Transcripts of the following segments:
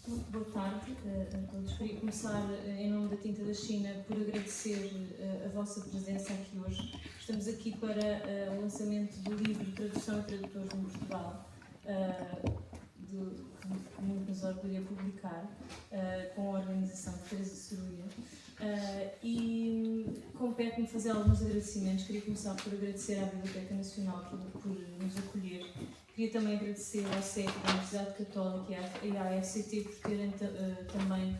Muito boa tarde a todos. Queria começar, em nome da Tinta da China, por agradecer a vossa presença aqui hoje. Estamos aqui para o lançamento do livro Tradução e Tradutores em Portugal, que muito nos orgulha publicar, com a organização de Teresa Ceruia. E compete-me fazer alguns agradecimentos. Queria começar por agradecer à Biblioteca Nacional por nos acolher. Queria também agradecer ao SEC da Universidade Católica e à FCT por terem também,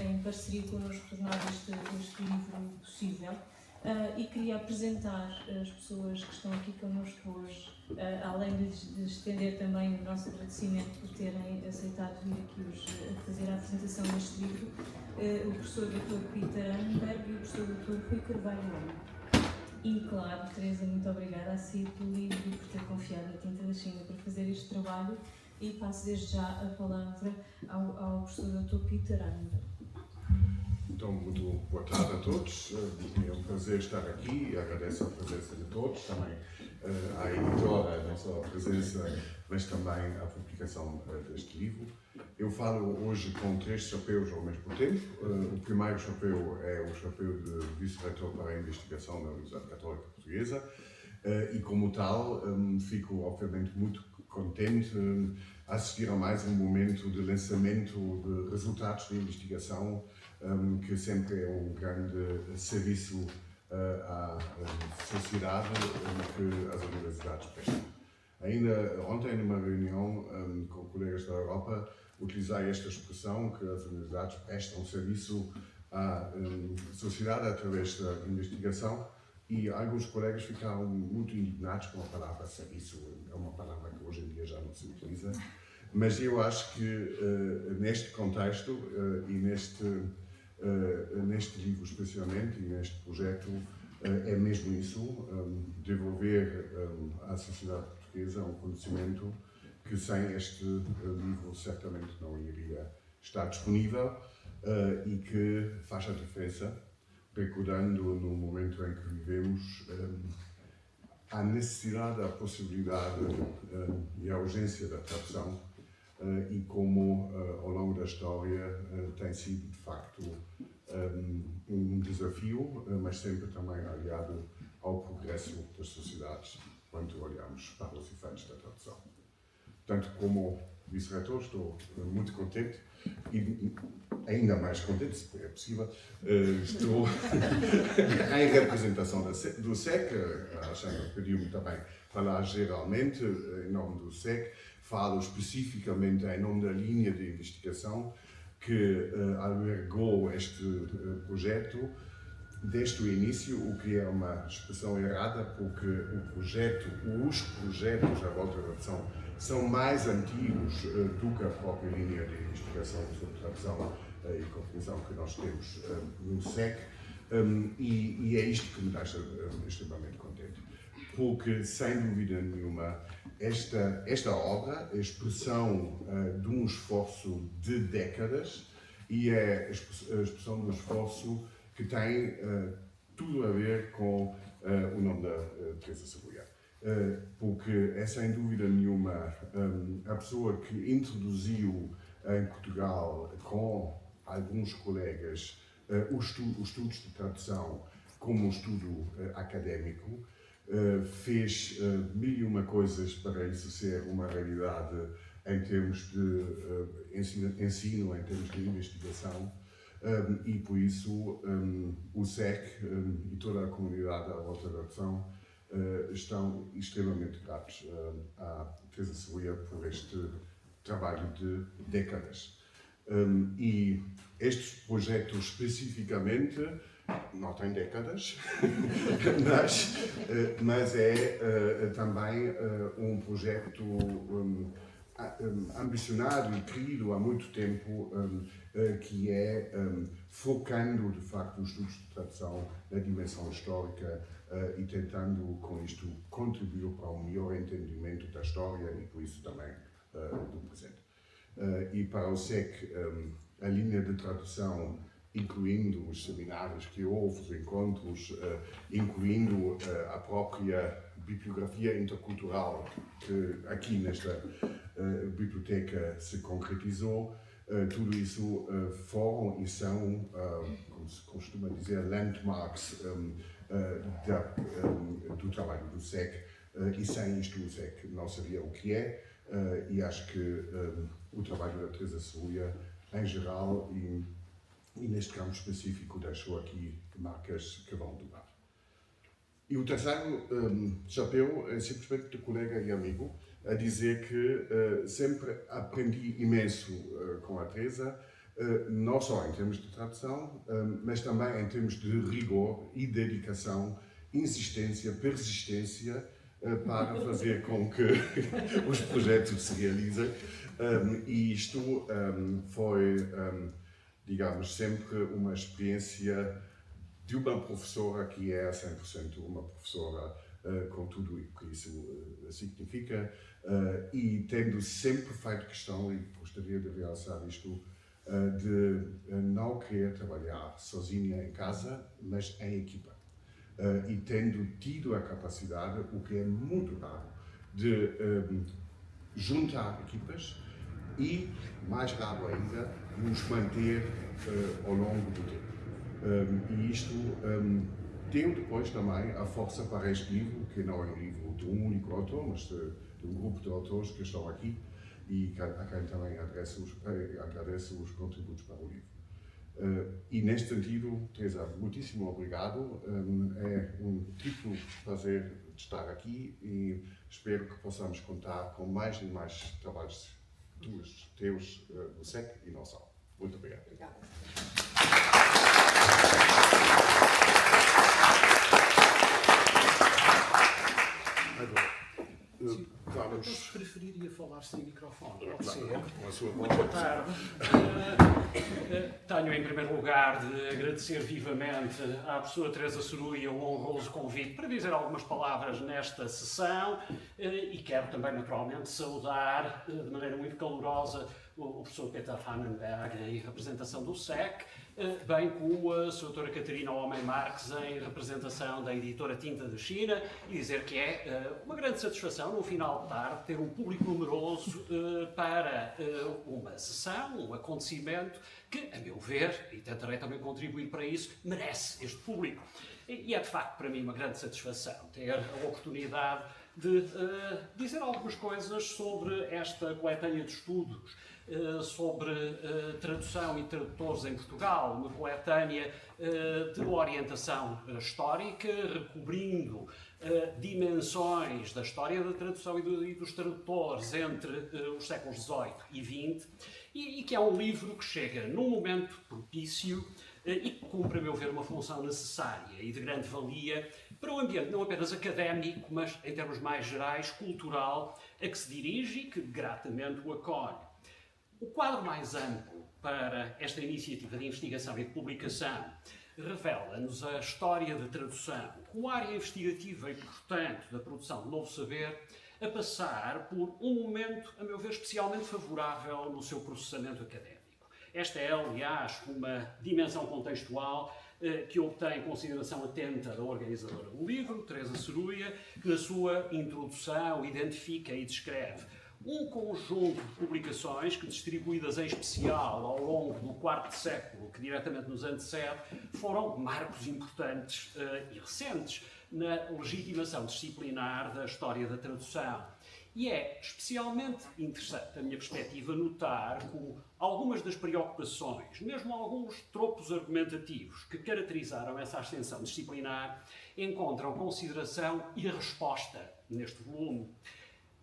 em parceria connosco, tornado este livro possível. E queria apresentar as pessoas que estão aqui connosco hoje, além de estender também o nosso agradecimento por terem aceitado vir aqui hoje fazer a apresentação deste livro, o professor Dr. Peter Annenberg e o professor Dr. Rui Carvalho Lima. E, claro, Teresa, muito obrigada a si pelo livro e por ter confiado na Tinta da China para fazer este trabalho, e passo desde já a palavra ao professor Dr. Peter Annenberg. Então, muito boa tarde a todos. É um prazer estar aqui e agradeço a presença de todos, também à editora, não só a presença, mas também a publicação deste livro. Eu falo hoje com 3 chapéus ao mesmo tempo. O primeiro chapéu é o chapéu de vice-reitor para a investigação da Universidade Católica Portuguesa e, como tal, fico obviamente muito contente a assistir a mais um momento de lançamento de resultados de investigação, que sempre é um grande serviço à sociedade que as universidades prestam. Ainda ontem, numa reunião com colegas da Europa, utilizei esta expressão que as universidades prestam serviço à sociedade através da investigação, e alguns colegas ficaram muito indignados com a palavra serviço. É uma palavra que hoje em dia já não se utiliza, mas eu acho que neste contexto e neste livro especialmente, e neste projeto, é mesmo isso, devolver à sociedade portuguesa um conhecimento que sem este livro certamente não iria estar disponível e que faz a diferença, recordando no momento em que vivemos a necessidade, a possibilidade e a urgência da tradução e como ao longo da história tem sido de facto um desafio, mas sempre também aliado ao progresso das sociedades quando olhamos para os efeitos da tradução. Portanto, como vice-reitor, estou muito contente e ainda mais contente, se é possível, estou em representação do SEC. A Alexandra pediu-me também falar geralmente em nome do SEC, falo especificamente em nome da linha de investigação que albergou este projeto desde o início, o que é uma expressão errada, porque os projetos à volta da tradução são mais antigos do que a própria linha de investigação sobre tradução e compreensão que nós temos no SEC, e é isto que me deixa extremamente contente, porque, sem dúvida nenhuma, esta obra é a expressão de um esforço de décadas e é a expressão de um esforço que tem tudo a ver com o nome da Teresa Ceruia. Porque é sem dúvida nenhuma a pessoa que introduziu em Portugal, com alguns colegas, os estudos de tradução como um estudo académico, fez mil e uma coisas para isso ser uma realidade em termos de ensino, em termos de investigação. E por isso o SEC e toda a comunidade à volta da tradução estão extremamente gratos à Teresa Ceruia por este trabalho de décadas. E este projeto especificamente não tem décadas, mas é também um projeto ambicionado e querido há muito tempo, que é focando de facto os estudos de tradução na dimensão histórica e tentando com isto contribuir para um melhor entendimento da história e por isso também do presente. E para o SEC, a linha de tradução, incluindo os seminários que houve, os encontros, incluindo a própria bibliografia intercultural que aqui nesta biblioteca se concretizou, tudo isso foram e são, como se costuma dizer, landmarks do trabalho do SEC, e sem isto o SEC não sabia o que é, e acho que o trabalho da Teresa Serruia, em geral, e neste campo específico, deixou aqui marcas que vão durar. E o terceiro chapéu é simplesmente de colega e amigo, a dizer que sempre aprendi imenso com a Teresa, não só em termos de tradução, mas também em termos de rigor e dedicação, insistência, persistência, para fazer com que os projetos se realizem. E isto foi, digamos, sempre uma experiência de uma professora que é 100% uma professora, com tudo o que isso significa, e tendo sempre feito questão, e gostaria de realçar isto, de não querer trabalhar sozinha em casa, mas em equipa. E tendo tido a capacidade, o que é muito raro, de juntar equipas e, mais raro ainda, nos manter ao longo do tempo. E isto deu depois também a força para este livro, que não é um livro de um único autor, mas de um grupo de autores que estão aqui e a quem também agradeço os contributos para o livro. E neste sentido, Teresa, muitíssimo obrigado. É um triplo prazer de estar aqui e espero que possamos contar com mais e mais trabalhos teus do SEC e não só. Muito obrigado. Obrigada. Vamos. Preferiria falar sem microfone, pode ser. Com a sua Muito boa tarde. Tenho, em primeiro lugar, de agradecer vivamente à professora Teresa Serruia o honroso convite para dizer algumas palavras nesta sessão e quero também, naturalmente, saudar de maneira muito calorosa o professor Peter Vandenberg em representação do SEC, bem como a Sra. Doutora Catarina Homem Marques em representação da editora Tinta de China, e dizer que é uma grande satisfação, no final de tarde, ter um público numeroso para uma sessão, um acontecimento que, a meu ver, e tentarei também contribuir para isso, merece este público. E é, de facto, para mim uma grande satisfação ter a oportunidade de dizer algumas coisas sobre esta coletânea de estudos, sobre tradução e tradutores em Portugal, uma coletânea de orientação histórica, recobrindo dimensões da história da tradução e dos tradutores entre os séculos XVIII e XX, e que é um livro que chega num momento propício e que cumpre, a meu ver, uma função necessária e de grande valia para o ambiente não apenas académico, mas, em termos mais gerais, cultural, a que se dirige e que gratamente o acolhe. O quadro mais amplo para esta iniciativa de investigação e de publicação revela-nos a história da tradução como área investigativa importante da produção de novo saber, a passar por um momento, a meu ver, especialmente favorável no seu processamento académico. Esta é, aliás, uma dimensão contextual que obtém consideração atenta da organizadora do livro, Teresa Serruia, que na sua introdução identifica e descreve um conjunto de publicações que, distribuídas em especial ao longo do quarto século, que diretamente nos antecede, foram marcos importantes e recentes na legitimação disciplinar da história da tradução. E é especialmente interessante, da minha perspectiva, notar como algumas das preocupações, mesmo alguns tropos argumentativos que caracterizaram essa ascensão disciplinar, encontram consideração e resposta neste volume.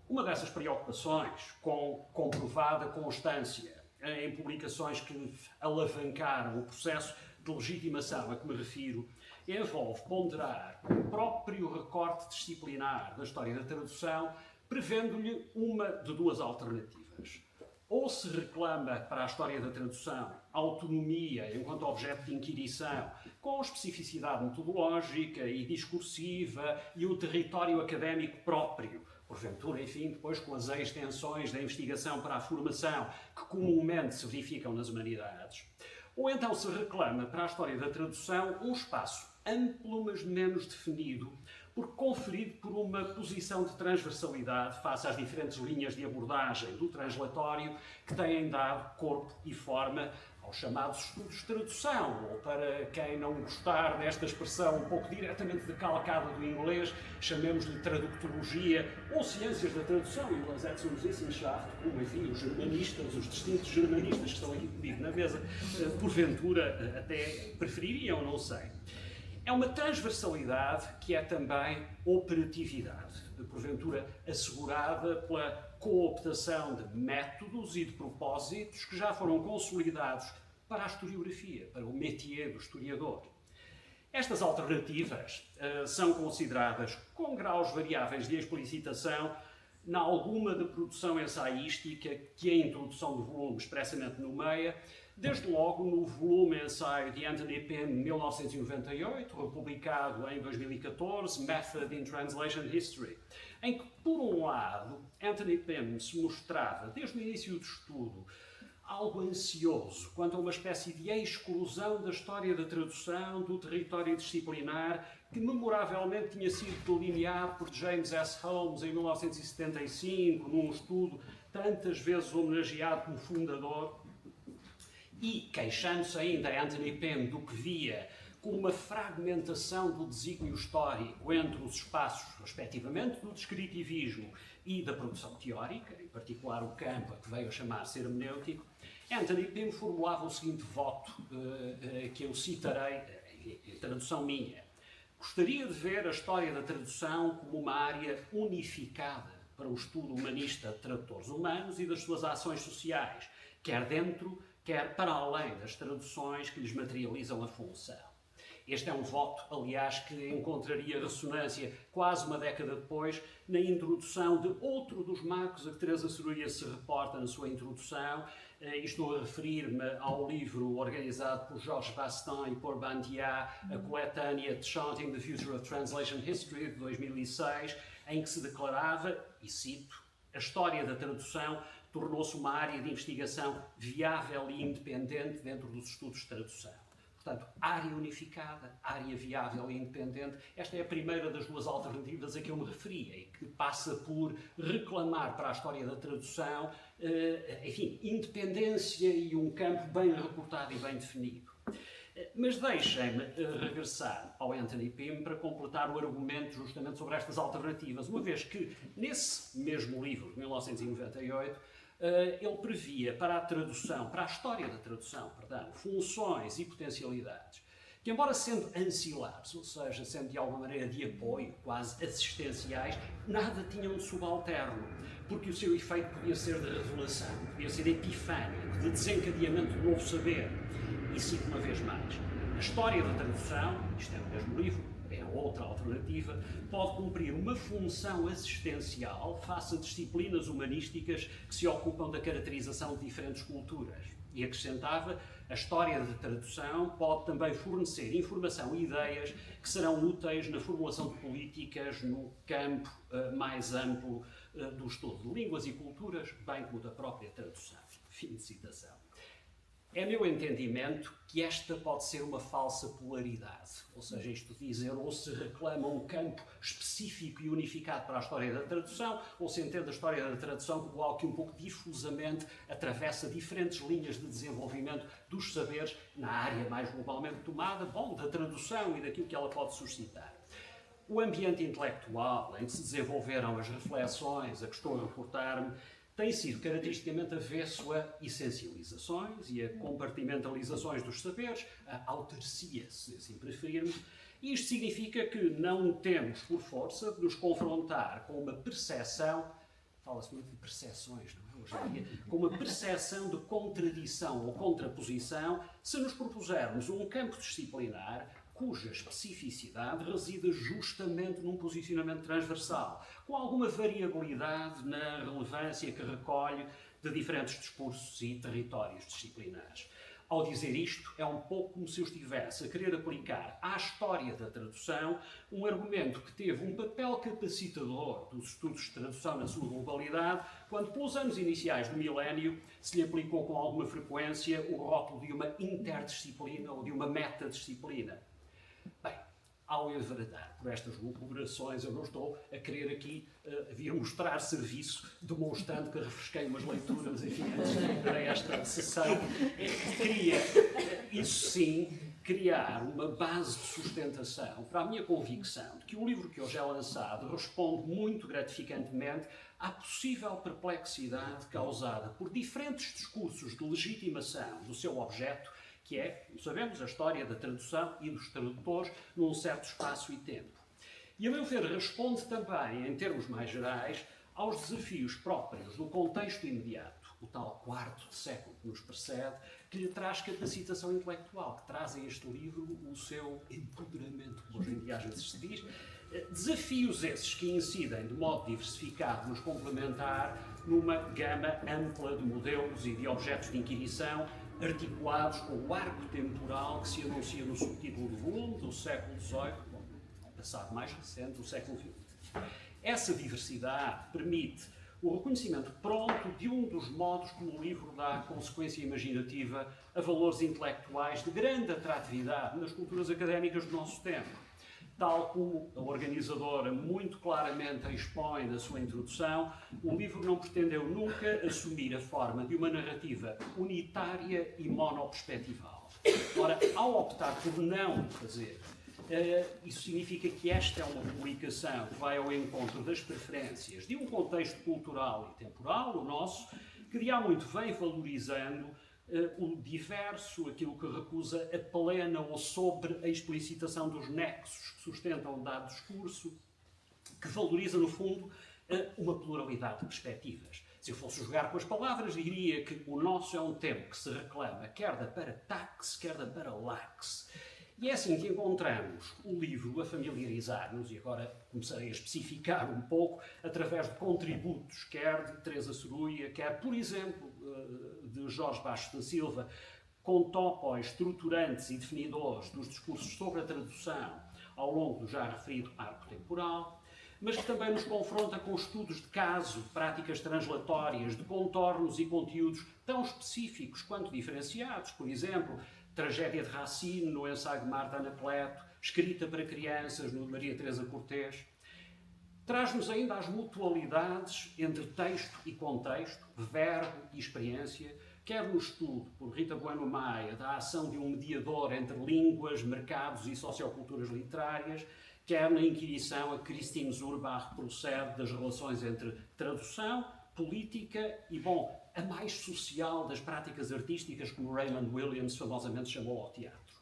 Uma dessas preocupações, com comprovada constância em publicações que alavancaram o processo de legitimação a que me refiro, envolve ponderar o próprio recorte disciplinar da história da tradução, prevendo-lhe uma de duas alternativas. Ou se reclama para a história da tradução autonomia enquanto objeto de inquirição, com especificidade metodológica e discursiva e um território académico próprio, porventura, enfim, depois com as extensões da investigação para a formação que comumente se verificam nas humanidades. Ou então se reclama para a história da tradução um espaço amplo, mas menos definido, porque conferido por uma posição de transversalidade face às diferentes linhas de abordagem do translatório que têm dado corpo e forma aos chamados estudos de tradução, ou para quem não gostar desta expressão um pouco diretamente decalcada do inglês, chamemos-lhe traductologia ou ciências da tradução, e Übersetzungswissenschaft, como enfim os germanistas, os distintos germanistas que estão aqui comigo na mesa, porventura até prefeririam, não sei. É uma transversalidade que é também operatividade, porventura assegurada pela cooptação de métodos e de propósitos que já foram consolidados para a historiografia, para o métier do historiador. Estas alternativas são consideradas com graus variáveis de explicitação na alguma da produção ensaística que a introdução do volume expressamente nomeia, desde logo no volume ensaio de Anthony Pym, 1998, republicado em 2014, Method in Translation History, em que, por um lado, Anthony Pym se mostrava, desde o início do estudo, algo ansioso quanto a uma espécie de exclusão da história da tradução do território disciplinar que memoravelmente tinha sido delineado por James S. Holmes em 1975, num estudo tantas vezes homenageado como fundador, e queixando-se ainda Anthony Pym do que via como uma fragmentação do desígnio histórico entre os espaços, respectivamente, do descritivismo e da produção teórica, em particular o campo a que veio a chamar-se hermenêutico, Anthony Pym formulava o seguinte voto, que eu citarei em tradução minha. Gostaria de ver a história da tradução como uma área unificada para o estudo humanista de tradutores humanos e das suas ações sociais, quer dentro, quer para além das traduções que lhes materializam a função. Este é um voto, aliás, que encontraria ressonância quase uma década depois na introdução de outro dos marcos a que Teresa Serúria se reporta na sua introdução, e estou a referir-me ao livro organizado por Georges Bastin e por Bandiat, a coletânea de Chanting the Future of Translation History, de 2006, em que se declarava, e cito, a história da tradução tornou-se uma área de investigação viável e independente dentro dos estudos de tradução. Portanto, área unificada, área viável e independente, esta é a primeira das duas alternativas a que eu me referia e que passa por reclamar para a história da tradução, enfim, independência e um campo bem recortado e bem definido. Mas deixem-me regressar ao Anthony Pym para completar o argumento justamente sobre estas alternativas, uma vez que, nesse mesmo livro, de 1998, ele previa para a tradução, para a história da tradução, perdão, funções e potencialidades que, embora sendo ancilares, ou seja, sendo de alguma maneira de apoio, quase assistenciais, nada tinham de subalterno, porque o seu efeito podia ser de revelação, podia ser epifânico, de desencadeamento de novo saber. E cito uma vez mais, a história da tradução, isto é o mesmo livro, é outra alternativa, pode cumprir uma função assistencial face a disciplinas humanísticas que se ocupam da caracterização de diferentes culturas. E acrescentava, a história da tradução pode também fornecer informação e ideias que serão úteis na formulação de políticas no campo mais amplo do estudo de línguas e culturas, bem como da própria tradução. Fim de citação. É meu entendimento que esta pode ser uma falsa polaridade, ou seja, isto dizer, ou se reclama um campo específico e unificado para a história da tradução, ou se entende a história da tradução como algo que um pouco difusamente atravessa diferentes linhas de desenvolvimento dos saberes na área mais globalmente tomada, bom, da tradução e daquilo que ela pode suscitar. O ambiente intelectual em que se desenvolveram as reflexões a que estou a reportar-me tem sido caracteristicamente avesso a essencializações e a compartimentalizações dos saberes, a autarcia, se assim preferirmos, e isto significa que não temos, por força, de nos confrontar com uma percepção, fala-se muito de percepções, não é? Hoje em dia, com uma percepção de contradição ou contraposição, se nos propusermos um campo disciplinar cuja especificidade reside justamente num posicionamento transversal, com alguma variabilidade na relevância que recolhe de diferentes discursos e territórios disciplinares. Ao dizer isto, é um pouco como se eu estivesse a querer aplicar à história da tradução um argumento que teve um papel capacitador dos estudos de tradução na sua globalidade, quando, pelos anos iniciais do milénio, se lhe aplicou com alguma frequência o rótulo de uma interdisciplina ou de uma metadisciplina. Bem, ao enveredar por estas lucubrações, eu não estou a querer aqui vir mostrar serviço, demonstrando que refresquei umas leituras, enfim, antes para esta sessão. Queria, isso sim, criar uma base de sustentação para a minha convicção de que o livro que hoje é lançado responde muito gratificantemente à possível perplexidade causada por diferentes discursos de legitimação do seu objeto, que é, como sabemos, a história da tradução e dos tradutores num certo espaço e tempo. E, a meu ver, responde também, em termos mais gerais, aos desafios próprios do contexto imediato, o tal quarto de século que nos precede, que lhe traz capacitação intelectual, que traz a este livro o seu empoderamento, como hoje em dia às vezes se diz. Desafios esses que incidem de modo diversificado, nos complementar, numa gama ampla de modelos e de objetos de inquirição, articulados com o arco temporal que se anuncia no subtítulo do volume, do século XVIII, passado mais recente, do século XX. Essa diversidade permite o reconhecimento pronto de um dos modos como o livro dá consequência imaginativa a valores intelectuais de grande atratividade nas culturas académicas do nosso tempo. Tal como a organizadora muito claramente expõe na sua introdução, o livro não pretendeu nunca assumir a forma de uma narrativa unitária e monoperspectival. Ora, ao optar por não o fazer, isso significa que esta é uma publicação que vai ao encontro das preferências de um contexto cultural e temporal, o nosso, que de há muito vem valorizando o diverso, aquilo que recusa a plena ou sobre a explicitação dos nexos que sustentam um dado discurso, que valoriza, no fundo, uma pluralidade de perspectivas. Se eu fosse jogar com as palavras, diria que o nosso é um tempo que se reclama quer da parataxe, quer da paralaxe. E é assim que encontramos o livro a familiarizar-nos, e agora começarei a especificar um pouco, através de contributos, quer de Teresa Seruia, quer, por exemplo, de Jorge Bastos da Silva, com topos estruturantes e definidores dos discursos sobre a tradução ao longo do já referido arco temporal, mas que também nos confronta com estudos de caso, práticas translatórias, de contornos e conteúdos tão específicos quanto diferenciados. Por exemplo, Tragédia de Racine, no ensaio de Marta Anacleto, escrita para crianças, no Maria Teresa Cortês. Traz-nos ainda as mutualidades entre texto e contexto, verbo e experiência, quer no estudo, por Rita Bueno Maia, da ação de um mediador entre línguas, mercados e socioculturas literárias, quer na inquirição a Christine Zurbach procede das relações entre tradução, política e, bom, a mais social das práticas artísticas, como Raymond Williams famosamente chamou ao teatro.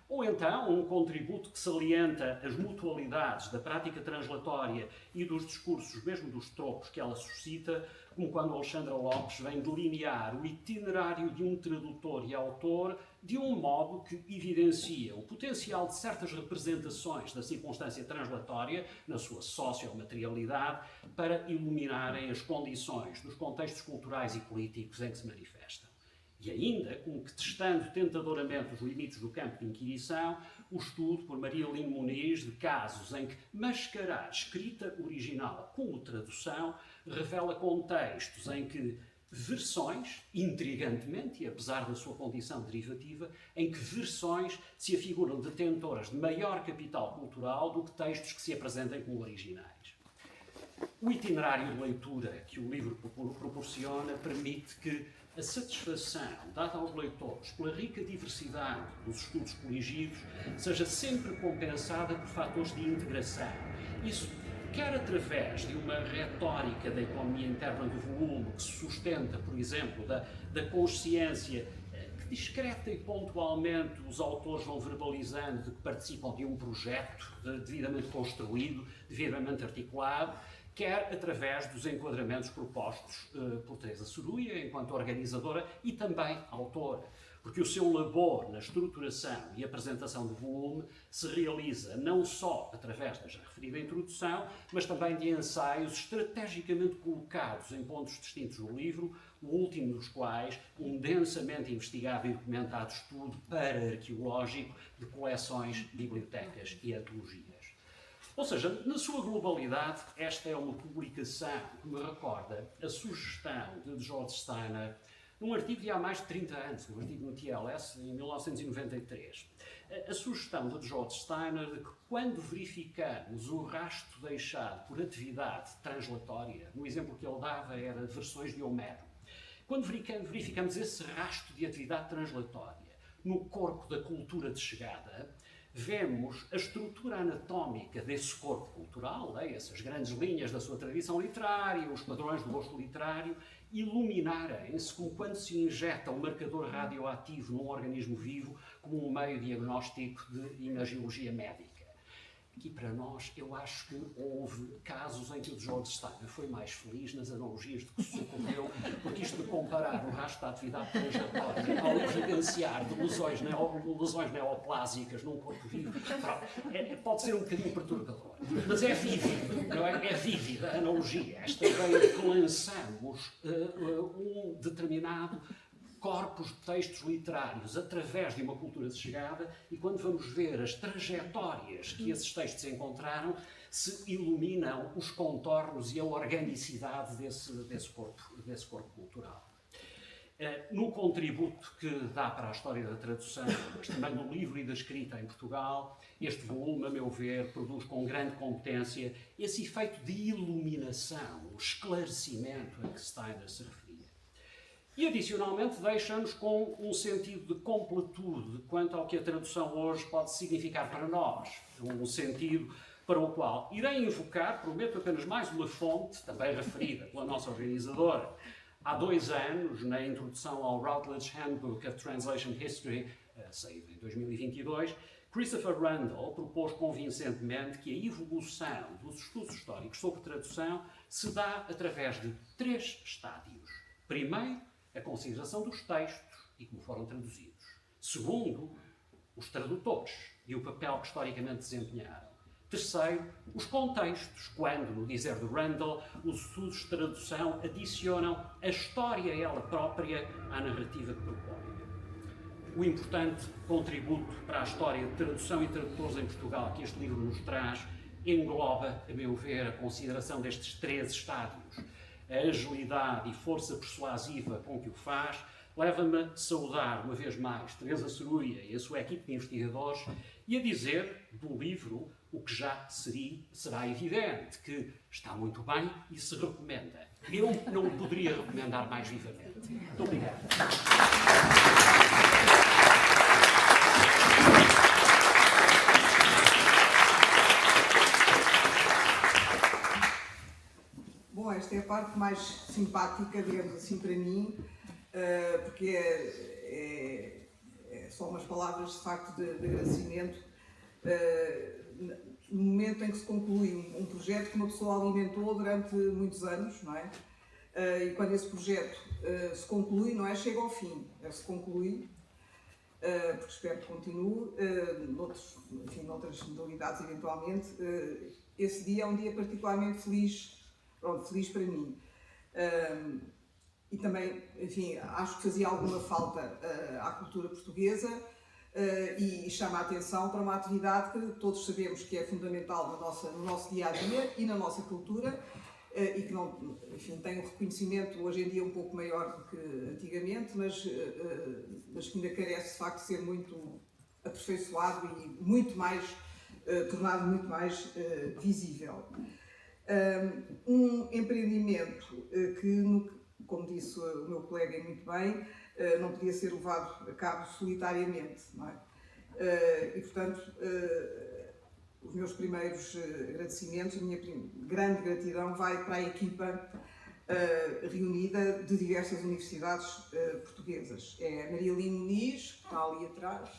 Ou então, um contributo que salienta as mutualidades da prática translatória e dos discursos, mesmo dos tropos que ela suscita, como quando Alexandra Lopes vem delinear o itinerário de um tradutor e autor de um modo que evidencia o potencial de certas representações da circunstância translatória, na sua sociomaterialidade, para iluminarem as condições dos contextos culturais e políticos em que se manifestam. E ainda, como que testando tentadoramente os limites do campo de inquirição, o estudo por Maria Lino Muniz de casos em que mascarar escrita original como tradução revela contextos em que versões, intrigantemente, e apesar da sua condição derivativa, em que versões se afiguram detentoras de maior capital cultural do que textos que se apresentem como originais. O itinerário de leitura que o livro proporciona permite que a satisfação dada aos leitores pela rica diversidade dos estudos coligidos seja sempre compensada por fatores de integração. Isso quer através de uma retórica da economia interna do volume que se sustenta, por exemplo, da consciência que discreta e pontualmente os autores vão verbalizando de que participam de um projeto devidamente construído, devidamente articulado, quer através dos enquadramentos propostos por Teresa Seruia, enquanto organizadora e também autora, porque o seu labor na estruturação e apresentação do volume se realiza não só através da já referida introdução, mas também de ensaios estrategicamente colocados em pontos distintos do livro, o último dos quais um densamente investigado e documentado estudo para-arqueológico de coleções, bibliotecas e antologias. Ou seja, na sua globalidade, esta é uma publicação que me recorda a sugestão de George Steiner num artigo de há mais de 30 anos, um artigo no TLS, em 1993. A sugestão de George Steiner de que quando verificamos o rastro deixado por atividade translatória, no exemplo que ele dava era versões de Homero, quando verificamos esse rastro de atividade translatória no corpo da cultura de chegada, vemos a estrutura anatómica desse corpo cultural, essas grandes linhas da sua tradição literária, os padrões do gosto literário, iluminarem-se como quando se injeta um marcador radioativo num organismo vivo como um meio diagnóstico de imagiologia médica. Aqui para nós, eu acho que houve casos em que o George Steiner foi mais feliz nas analogias de que se ocorreu, porque isto de comparar o rastro da atividade translatória ao evidenciar de lesões neoplásicas num corpo vivo, pode ser um bocadinho perturbador. Mas é vívido, não é? É vívida a analogia. Esta ideia de que lançamos um determinado corpos de textos literários através de uma cultura de chegada e quando vamos ver as trajetórias que esses textos encontraram, se iluminam os contornos e a organicidade desse corpo cultural. No contributo que dá para a história da tradução, mas também do livro e da escrita em Portugal, este volume, a meu ver, produz com grande competência esse efeito de iluminação, o esclarecimento a que Steiner se referia. E, adicionalmente, deixa-nos com um sentido de completude quanto ao que a tradução hoje pode significar para nós. Um sentido para o qual irei invocar, prometo apenas mais uma fonte, também referida pela nossa organizadora, há 2 anos, na introdução ao Routledge Handbook of Translation History, saído em 2022, Christopher Randall propôs convincentemente que a evolução dos estudos históricos sobre tradução se dá através de 3 estádios. Primeiro, a consideração dos textos e como foram traduzidos. Segundo, os tradutores e o papel que historicamente desempenharam. Terceiro, os contextos, quando, no dizer de Randall, os estudos de tradução adicionam a história ela própria à narrativa que propõe. O importante contributo para a história de tradução e tradutores em Portugal que este livro nos traz engloba, a meu ver, a consideração destes 3 estádios. A agilidade e força persuasiva com que o faz, leva-me a saudar, uma vez mais, Teresa Ceruia e a sua equipe de investigadores e a dizer do livro o que já será evidente, que está muito bem e se recomenda. Eu não o poderia recomendar mais vivamente. Muito obrigado. Bom, esta é a parte mais simpática, digamos assim, para mim, porque é só umas palavras de facto de agradecimento. No momento em que se conclui um projeto que uma pessoa alimentou durante muitos anos, não é? E quando esse projeto se conclui, não é? Chega ao fim, se conclui, porque espero que continue, noutras modalidades eventualmente. Esse dia é um dia particularmente feliz. Pronto, feliz para mim. E também, enfim, acho que fazia alguma falta à cultura portuguesa e chama a atenção para uma atividade que todos sabemos que é fundamental no nosso dia-a-dia e na nossa cultura e que não, enfim, tem um reconhecimento hoje em dia um pouco maior do que antigamente, mas que ainda carece de facto de ser muito aperfeiçoado e muito mais, tornado muito mais visível. Um empreendimento que, como disse o meu colega muito bem, não podia ser levado a cabo solitariamente, não é? E, portanto, os meus primeiros agradecimentos, a minha grande gratidão vai para a equipa reunida de diversas universidades portuguesas. É a Maria Lino Muniz, que está ali atrás,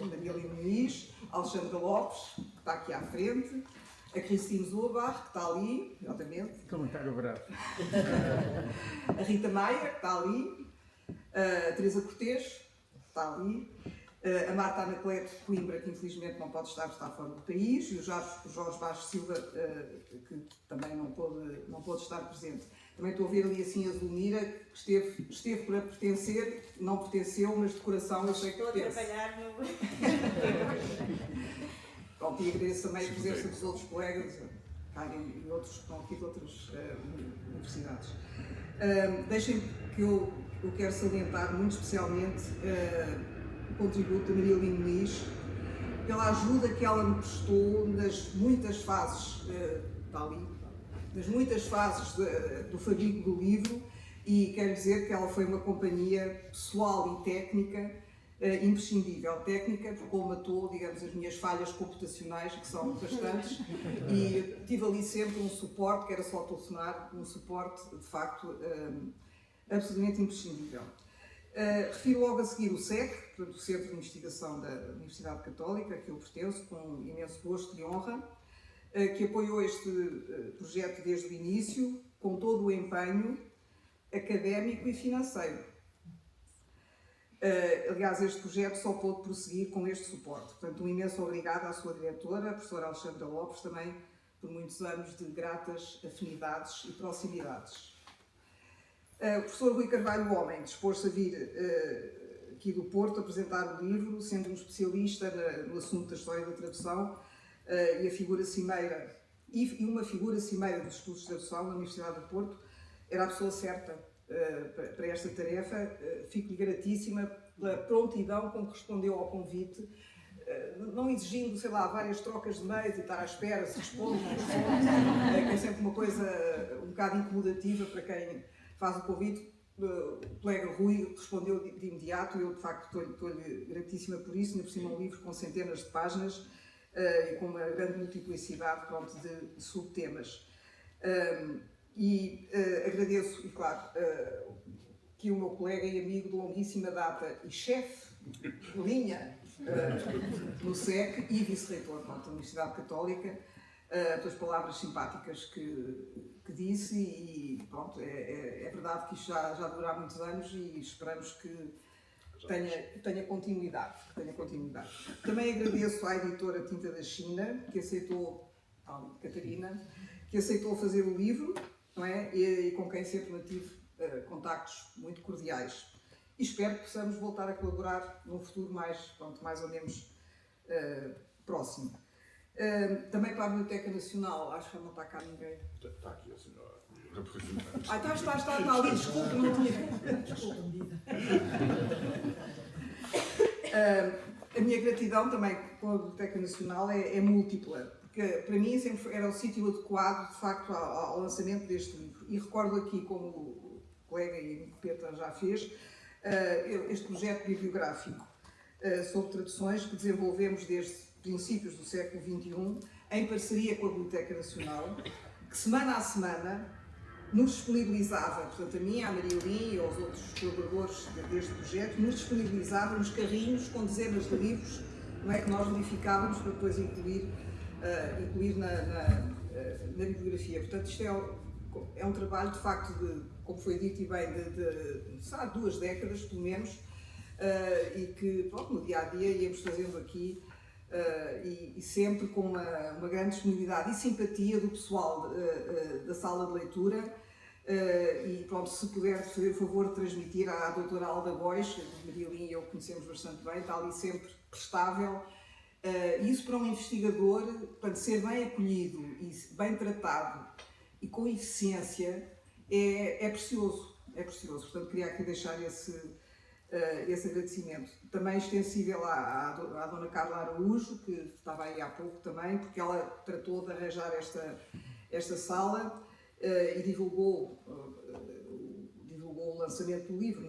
Maria Lino Muniz, Alexandra Lopes, que está aqui à frente, a Cristina Zuabar, que está ali, exatamente. Comentário breve. A Rita Maia, que está ali. A Teresa Cortês, que está ali. A Marta Anacleto de Coimbra, que infelizmente não pode estar fora do país. E o Jorge Baixo Silva, que também não pôde estar presente. Também estou a ver ali assim a Zulmira, que esteve para pertencer, não pertenceu, mas de coração eu sei que pertence. Estou a trabalhar no... Pronto, e agradeço também a presença dos outros colegas, Karen e outros que estão aqui de outras universidades. Deixem que eu eu quero salientar muito especialmente o contributo da Maria Lino Muniz, pela ajuda que ela me prestou nas muitas fases, nas muitas fases do fabrico do livro, e quero dizer que ela foi uma companhia pessoal e técnica imprescindível. Técnica, porque colmatou, digamos, as minhas falhas computacionais, que são bastantes, e tive ali sempre um suporte, que era só telefonar, um suporte, de facto, absolutamente imprescindível. Refiro logo a seguir o SEC, portanto, o Centro de Investigação da Universidade Católica, a que eu pertenço, com imenso gosto e honra, que apoiou este projeto desde o início, com todo o empenho académico e financeiro. Aliás, este projeto só pôde prosseguir com este suporte. Portanto, um imenso obrigado à sua diretora, a professora Alexandra Lopes, também por muitos anos de gratas afinidades e proximidades. O professor Rui Carvalho Homem dispôs-se a vir aqui do Porto apresentar o livro, sendo um especialista no assunto da história da tradução e a figura cimeira, e uma figura cimeira dos estudos de tradução na Universidade do Porto. Era a pessoa certa para esta tarefa. Fico-lhe gratíssima pela prontidão com que respondeu ao convite, não exigindo, sei lá, várias trocas de mails e estar à espera se responde ou não responde, que é sempre uma coisa um bocado incomodativa para quem faz o convite. O colega Rui respondeu de imediato e eu, de facto, estou-lhe gratíssima por isso. Ainda por cima, um livro com centenas de páginas e com uma grande multiplicidade, pronto, de subtemas. Agradeço, e claro, que o meu colega e amigo de longuíssima data e chefe de linha no SEC e vice-reitor da Universidade Católica, pelas palavras simpáticas que disse, e pronto, é verdade que isto já dura há muitos anos e esperamos que tenha continuidade. Também agradeço à editora Tinta da China, que aceitou, Catarina, que aceitou fazer o livro, não é? E com quem sempre mantive contactos muito cordiais. E espero que possamos voltar a colaborar num futuro mais ou menos próximo. Também para a Biblioteca Nacional, acho que não está cá ninguém. Está aqui a senhora. Está ali, desculpe, não tinha. Desculpe. A minha gratidão também com a Biblioteca Nacional é múltipla, porque para mim sempre era o sítio adequado, de facto, ao lançamento deste livro. E recordo aqui, como o colega e amigo Petra já fez, este projeto bibliográfico sobre traduções que desenvolvemos desde princípios do século XXI, em parceria com a Biblioteca Nacional, que semana a semana nos disponibilizava, portanto a mim, à Maria Lin e aos outros colaboradores deste projeto, nos disponibilizava nos carrinhos com dezenas de livros, não é, que nós modificávamos para depois incluir na bibliografia. Portanto, isto é um trabalho, de facto, como foi dito e bem, de 2 décadas, pelo menos, e que, pronto, no dia-a-dia íamos fazendo aqui, e sempre com uma grande disponibilidade e simpatia do pessoal da sala de leitura, e pronto, se puder fazer o favor de transmitir à doutora Alda Bois, que a Maria Lin e eu conhecemos bastante bem, está ali sempre prestável. Isso para um investigador, para ser bem acolhido e bem tratado e com eficiência, é precioso. Portanto, queria aqui deixar esse agradecimento. Também extensível à dona Carla Araújo, que estava aí há pouco também, porque ela tratou de arranjar esta sala e divulgou o lançamento do livro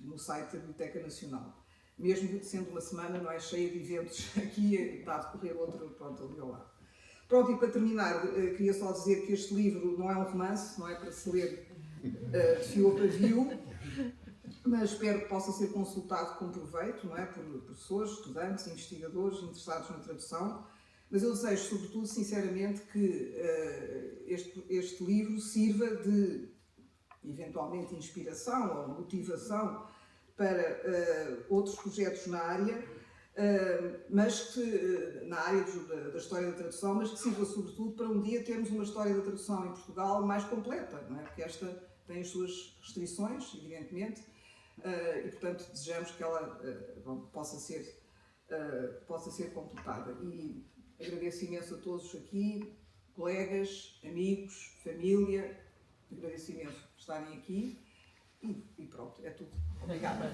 no site da Biblioteca Nacional. Mesmo sendo uma semana, não é, cheia de eventos, aqui está a decorrer outro, pronto, ali ao lado. Pronto, e para terminar, queria só dizer que este livro não é um romance, não é para se ler de fio a pavio, mas espero que possa ser consultado com proveito, não é, por pessoas, estudantes, investigadores interessados na tradução, mas eu desejo, sobretudo, sinceramente, que este livro sirva de, eventualmente, inspiração ou motivação para outros projetos na área, mas que, na área da história da tradução, mas que sirva, sobretudo, para um dia termos uma história da tradução em Portugal mais completa, não é? Porque esta tem as suas restrições, evidentemente, e, portanto, desejamos que ela possa ser completada. E agradeço imenso a todos aqui, colegas, amigos, família, agradeço imenso por estarem aqui, E pronto, é tudo. Obrigada.